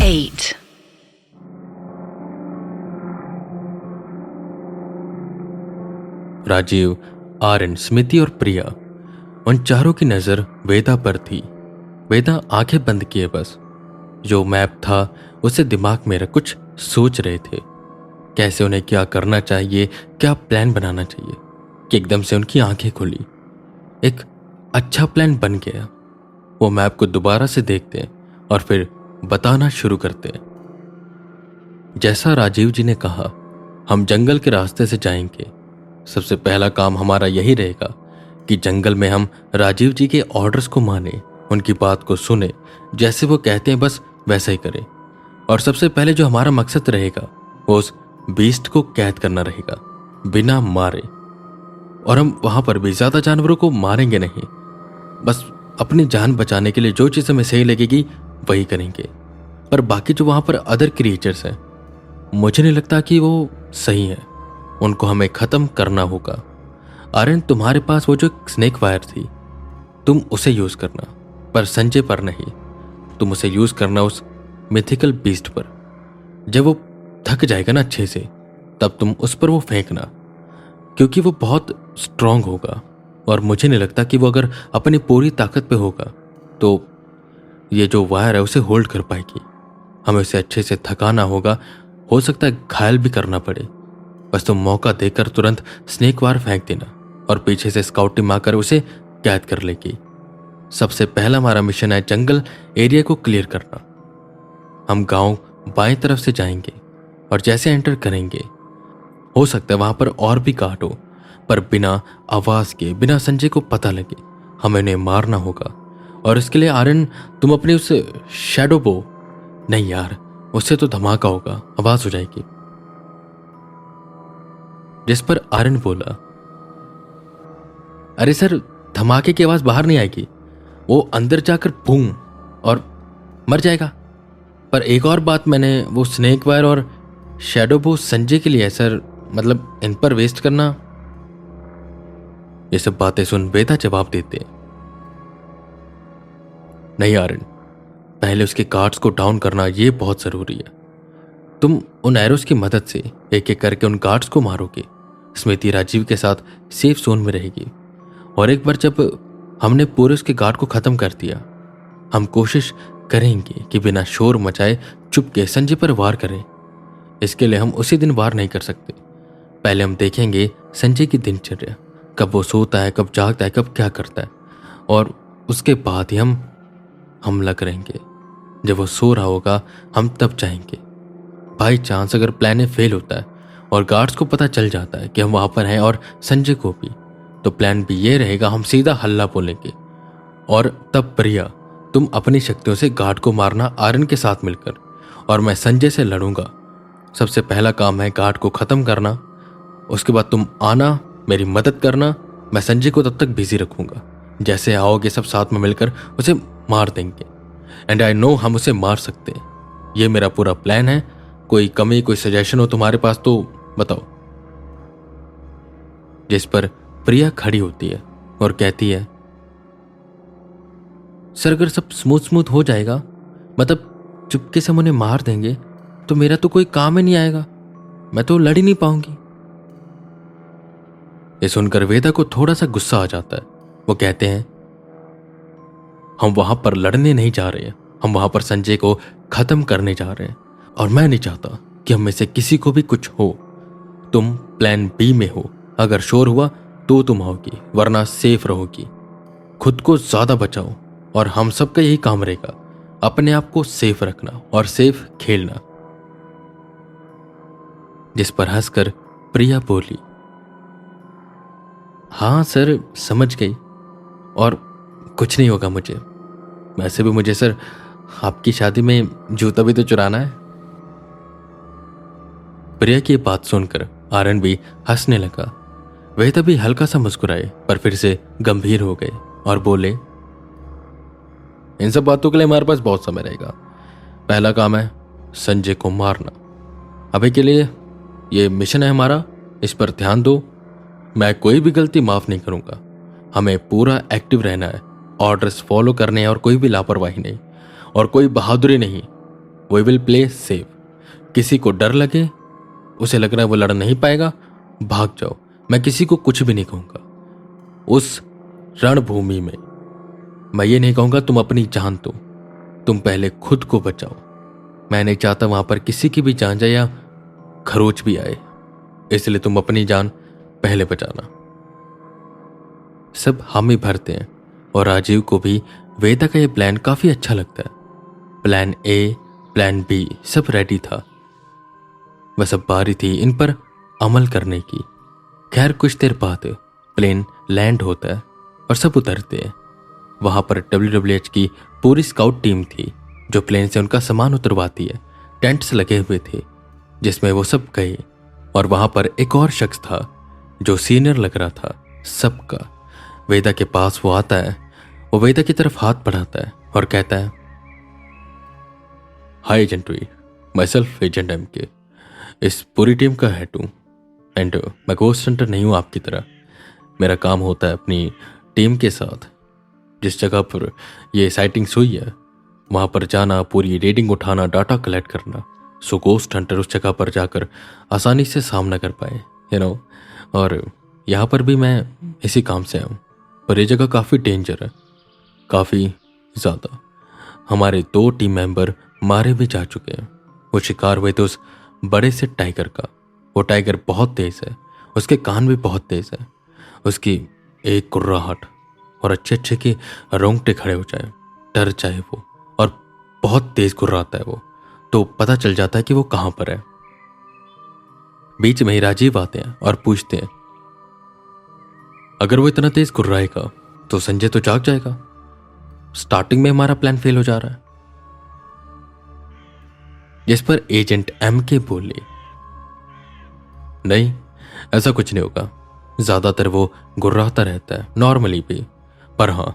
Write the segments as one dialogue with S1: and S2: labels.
S1: 8.
S2: राजीव, आर्यन, स्मिति और प्रिया, उन चारों की नजर वेदा पर थी। वेदा आंखें बंद किए बस जो मैप था उसे दिमाग में रख कुछ सोच रहे थे, कैसे उन्हें क्या करना चाहिए, क्या प्लान बनाना चाहिए कि एकदम से उनकी आंखें खुली। एक अच्छा प्लान बन गया। वो मैप को दोबारा से देखते और फिर बताना शुरू करते। जैसा राजीव जी ने कहा, हम जंगल के रास्ते से जाएंगे। सबसे पहला काम हमारा यही रहेगा कि जंगल में हम राजीव जी के ऑर्डर्स को माने, उनकी बात को सुने, जैसे वो कहते हैं बस वैसा ही करें। और सबसे पहले जो हमारा मकसद रहेगा वो उस बीस्ट को कैद करना रहेगा, बिना मारे। और हम वहां पर भी ज्यादा जानवरों को मारेंगे नहीं, बस अपनी जान बचाने के लिए जो चीज हमें सही लगेगी वही करेंगे। पर बाकी जो वहां पर अदर क्रिएचर्स हैं, मुझे नहीं लगता कि वो सही है, उनको हमें खत्म करना होगा। आर्यन, तुम्हारे पास वो जो स्नेक वायर थी, तुम उसे यूज करना, पर संजय पर नहीं। तुम उसे यूज करना उस मिथिकल बीस्ट पर। जब वो थक जाएगा ना अच्छे से, तब तुम उस पर वो फेंकना, क्योंकि वो बहुत स्ट्रांग होगा। और मुझे नहीं लगता कि वो अगर अपनी पूरी ताकत पे होगा तो ये जो वायर है उसे होल्ड कर पाएगी। हमें उसे अच्छे से थकाना होगा, हो सकता है घायल भी करना पड़े। बस तुम मौका देकर तुरंत स्नेक वायर फेंक देना और पीछे से स्काउट टीम आकर उसे कैद कर लेगी। सबसे पहला हमारा मिशन है जंगल एरिया को क्लियर करना। हम गांव बाएं तरफ से जाएंगे और जैसे एंटर करेंगे, हो सकता है वहां पर और भी गार्ड हो, पर बिना आवाज के, बिना संजय को पता लगे हमें उन्हें मारना होगा। और इसके लिए आर्यन, तुम अपनी उस शैडो बो, नहीं यार उससे तो धमाका होगा, आवाज हो जाएगी। जिस पर आर्यन बोला, अरे सर, धमाके की आवाज बाहर नहीं आएगी, वो अंदर जाकर बूम और मर जाएगा। पर एक और बात, मैंने वो स्नेक वायर और शैडो बो संजय के लिए है सर, मतलब इन पर वेस्ट करना। ये सब बातें सुन वेदा जवाब देते, नहीं आर्यन, पहले उसके गार्ड्स को डाउन करना ये बहुत जरूरी है। तुम उन एरोस की मदद से एक एक करके उन गार्ड्स को मारोगे। स्मृति राजीव के साथ सेफ जोन में रहेगी। और एक बार जब हमने पूरे उसके गार्ड को खत्म कर दिया, हम कोशिश करेंगे कि बिना शोर मचाए चुपके संजय पर वार करें। इसके लिए हम उसी दिन वार नहीं कर सकते। पहले हम देखेंगे संजय की दिनचर्या, कब वो सोता है, कब जागता है, कब क्या करता है, और उसके बाद ही हम हमला करेंगे। जब वो सो रहा होगा हम तब जाएंगे। बाई चांस अगर प्लान फेल होता है और गार्ड्स को पता चल जाता है कि हम वहां पर हैं और संजय को भी, तो प्लान भी ये रहेगा, हम सीधा हल्ला बोलेंगे। और तब प्रिया, तुम अपनी शक्तियों से गार्ड को मारना आर्यन के साथ मिलकर, और मैं संजय से लड़ूंगा। सबसे पहला काम है गार्ड को खत्म करना, उसके बाद तुम आना, मेरी मदद करना। मैं संजय को तब तक बिजी रखूंगा, जैसे आओगे सब साथ में मिलकर उसे मार देंगे। एंड आई नो हम उसे मार सकते हैं। ये मेरा पूरा प्लान है। कोई कमी, कोई सजेशन हो तुम्हारे पास तो बताओ। जिस पर प्रिया खड़ी होती है और कहती है, सर अगर सब स्मूथ स्मूथ हो जाएगा, मतलब चुपके से हम उन्हें मार देंगे, तो मेरा तो कोई काम ही नहीं आएगा, मैं तो लड़ ही नहीं पाऊंगी। ये सुनकर वेदा को थोड़ा सा गुस्सा आ जाता है। वो कहते हैं, हम वहां पर लड़ने नहीं जा रहे हैं, हम वहां पर संजय को खत्म करने जा रहे हैं। और मैं नहीं चाहता कि हम में से किसी को भी कुछ हो। तुम प्लान बी में हो, अगर शोर हुआ तो तुम आओगी, वरना सेफ रहोगी। खुद को ज्यादा बचाओ और हम सबका यही काम रहेगा, अपने आप को सेफ रखना और सेफ खेलना। जिस पर हंसकर प्रिया बोली, हाँ सर समझ गई, और कुछ नहीं होगा मुझे। वैसे भी मुझे सर आपकी शादी में जूता भी तो चुराना है। प्रिया की बात सुनकर आर्यन भी हंसने लगा। वह तभी हल्का सा मुस्कुराए, पर फिर से गंभीर हो गए और बोले, इन सब बातों के लिए हमारे पास बहुत समय रहेगा। पहला काम है संजय को मारना। अभी के लिए ये मिशन है हमारा, इस पर ध्यान दो। मैं कोई भी गलती माफ नहीं करूंगा। हमें पूरा एक्टिव रहना है, ऑर्डर्स फॉलो करने हैं और कोई भी लापरवाही नहीं और कोई बहादुरी नहीं। We will play safe. किसी को डर लगे, उसे लग रहा है वो लड़ नहीं पाएगा, भाग जाओ, मैं किसी को कुछ भी नहीं कहूंगा। उस रणभूमि में मैं ये नहीं कहूंगा तुम अपनी जान दो, तुम पहले खुद को बचाओ। मैं नहीं चाहता वहां पर किसी की भी जान जाए या खरोच भी आए, इसलिए तुम अपनी जान पहले बचाना। सब हामी भरते हैं और राजीव को भी वेदा का यह प्लान काफी अच्छा लगता है। प्लान ए, प्लान बी सब रेडी था, बस अब बारी थी इन पर अमल करने की। खैर कुछ देर बाद प्लेन लैंड होता है और सब उतरते हैं। वहां पर WWH की पूरी स्काउट टीम थी जो प्लेन से उनका सामान उतरवाती है। टेंट्स लगे हुए थे जिसमें वो सब गए, और वहां पर एक और शख्स था जो सीनियर लग रहा था सबका। वेदा के पास वो आता है, वो वेदा की तरफ हाथ बढ़ाता है और कहता है, hi agent V, myself agent MK, इस पूरी टीम का हेड हूँ। एंड मैं गोस्ट हंटर नहीं हूँ आपकी तरह। मेरा काम होता है अपनी टीम के साथ जिस जगह पर ये साइटिंग्स हुई है वहाँ पर जाना, पूरी रीडिंग उठाना, डाटा कलेक्ट करना, सो गोस्ट हंटर उस जगह पर जाकर आसानी से सामना कर पाए, और यहाँ पर भी मैं इसी काम से आऊँ। पर ये जगह काफ़ी डेंजर है, काफ़ी ज़्यादा। हमारे 2 टीम मेंबर मारे भी जा चुके हैं। वो शिकार हुए थे उस बड़े से टाइगर का। वो टाइगर बहुत तेज है, उसके कान भी बहुत तेज है, उसकी एक कुर्राहट और अच्छे अच्छे के रोंगटे खड़े हो जाए, डर जाए वो, और बहुत तेज कुर्राता है वो, तो पता चल जाता है कि वो कहां पर है। बीच में ही राजीव आते हैं और पूछते हैं, अगर वो इतना तेज कुर्राएगा तो संजय तो जाग जाएगा। स्टार्टिंग में हमारा प्लान फेल हो जा रहा है। जिस पर एजेंट MK बोले, नहीं ऐसा कुछ नहीं होगा, ज्यादातर वो गुर्राता रहता है नॉर्मली भी, पर हाँ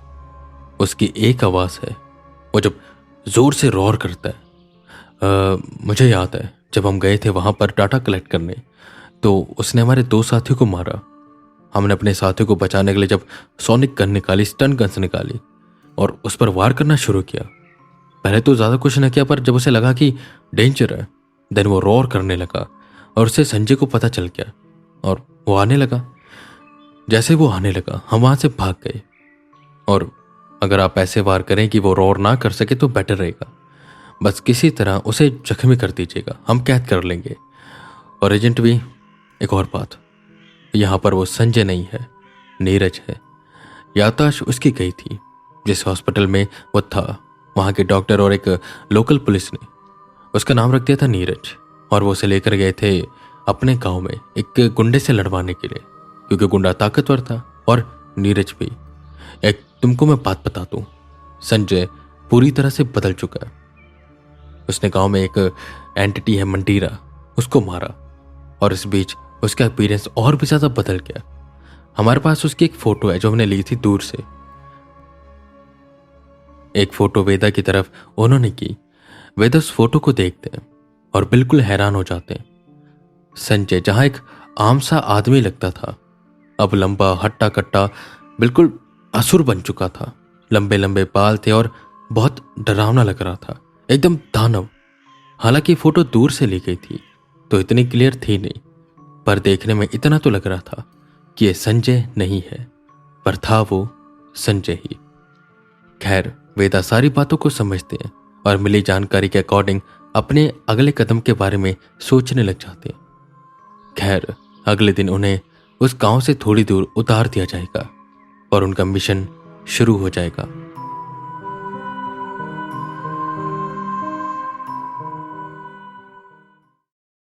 S2: उसकी एक आवाज है, वो जब जोर से रोर करता है। मुझे याद है जब हम गए थे वहां पर डाटा कलेक्ट करने, तो उसने हमारे 2 साथियों को मारा। हमने अपने साथियों को बचाने के लिए जब सोनिक गन निकाली, स्टन गन्स निकाली और उस पर वार करना शुरू किया, पहले तो ज्यादा कुछ न किया, पर जब उसे लगा कि डेंजर है, देन वो रोर करने लगा और उससे संजय को पता चल गया और वो आने लगा। जैसे वो आने लगा हम वहां से भाग गए, और अगर आप ऐसे वार करें कि वो रोर ना कर सके तो बेटर रहेगा। बस किसी तरह उसे जख्मी कर दीजिएगा, हम कैद कर लेंगे। और एजेंट भी, एक और बात, यहां पर वो संजय नहीं है, नीरज है। याताश उसकी गई थी जिस हॉस्पिटल में वो था, वहां के डॉक्टर और एक लोकल पुलिस ने उसका नाम रख दिया था नीरज, और वो उसे लेकर गए थे अपने गांव में एक गुंडे से लड़वाने के लिए, क्योंकि गुंडा ताकतवर था और नीरज भी। एक तुमको मैं बात बता दूं, संजय पूरी तरह से बदल चुका है। उसने गांव में एक एंटिटी है मंडीरा, उसको मारा, और इस बीच उसका अपीयरेंस और भी ज्यादा बदल गया। हमारे पास उसकी एक फोटो है जो हमने ली थी दूर से। एक फोटो वेदा की तरफ उन्होंने की। वेदा उस फोटो को देखते हैं और बिल्कुल हैरान हो जाते हैं। संजय जहां एक आम सा आदमी लगता था, अब लंबा हट्टा कट्टा बिल्कुल असुर बन चुका था। लंबे लंबे बाल थे और बहुत डरावना लग रहा था, एकदम दानव। हालांकि फोटो दूर से ली गई थी तो इतनी क्लियर थी नहीं, पर देखने में इतना तो लग रहा था कि यह संजय नहीं है, पर था वो संजय ही। खैर वेदा सारी बातों को समझते हैं और मिली जानकारी के अकॉर्डिंग अपने अगले कदम के बारे में सोचने लग जाते हैं। खैर अगले दिन उन्हें उस गांव से थोड़ी दूर उतार दिया जाएगा और उनका मिशन शुरू हो जाएगा।